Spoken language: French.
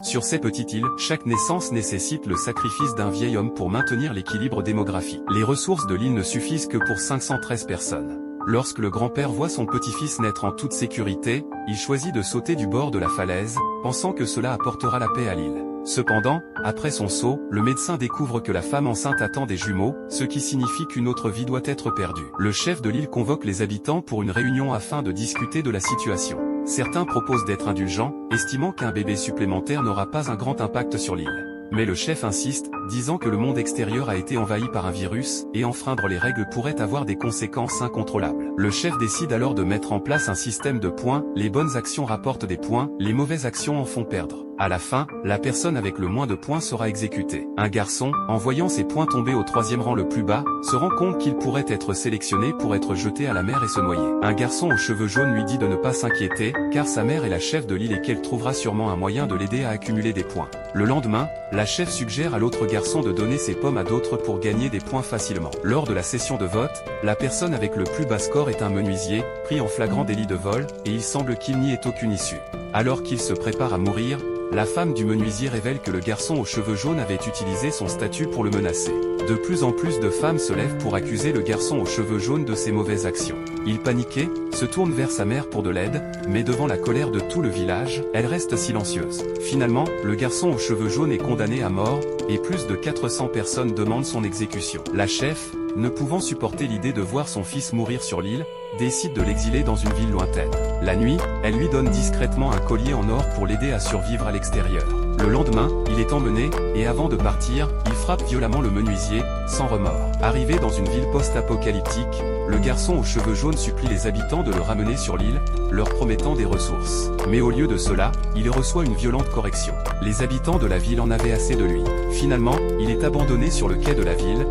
Sur ces petites îles, chaque naissance nécessite le sacrifice d'un vieil homme pour maintenir l'équilibre démographique. Les ressources de l'île ne suffisent que pour 513 personnes. Lorsque le grand-père voit son petit-fils naître en toute sécurité, il choisit de sauter du bord de la falaise, pensant que cela apportera la paix à l'île. Cependant, après son saut, le médecin découvre que la femme enceinte attend des jumeaux, ce qui signifie qu'une autre vie doit être perdue. Le chef de l'île convoque les habitants pour une réunion afin de discuter de la situation. Certains proposent d'être indulgents, estimant qu'un bébé supplémentaire n'aura pas un grand impact sur l'île. Mais le chef insiste, disant que le monde extérieur a été envahi par un virus, et enfreindre les règles pourrait avoir des conséquences incontrôlables. Le chef décide alors de mettre en place un système de points, les bonnes actions rapportent des points, les mauvaises actions en font perdre. À la fin, la personne avec le moins de points sera exécutée. Un garçon, en voyant ses points tomber au 3e rang le plus bas, se rend compte qu'il pourrait être sélectionné pour être jeté à la mer et se noyer. Un garçon aux cheveux jaunes lui dit de ne pas s'inquiéter, car sa mère est la chef de l'île et qu'elle trouvera sûrement un moyen de l'aider à accumuler des points. Le lendemain, la chef suggère à l'autre garçon de donner ses pommes à d'autres pour gagner des points facilement. Lors de la session de vote, la personne avec le plus bas score est un menuisier, pris en flagrant délit de vol, et il semble qu'il n'y ait aucune issue. Alors qu'il se prépare à mourir, la femme du menuisier révèle que le garçon aux cheveux jaunes avait utilisé son statut pour le menacer. De plus en plus de femmes se lèvent pour accuser le garçon aux cheveux jaunes de ses mauvaises actions. Il paniqué, se tourne vers sa mère pour de l'aide, mais devant la colère de tout le village, elle reste silencieuse. Finalement, le garçon aux cheveux jaunes est condamné à mort, et plus de 400 personnes demandent son exécution. La chef, ne pouvant supporter l'idée de voir son fils mourir sur l'île, décide de l'exiler dans une ville lointaine. La nuit, elle lui donne discrètement un collier en or pour l'aider à survivre à l'extérieur. Le lendemain, il est emmené, et avant de partir, il frappe violemment le menuisier, sans remords. Arrivé dans une ville post-apocalyptique, le garçon aux cheveux jaunes supplie les habitants de le ramener sur l'île, leur promettant des ressources. Mais au lieu de cela, il reçoit une violente correction. Les habitants de la ville en avaient assez de lui. Finalement, il est abandonné sur le quai de la ville,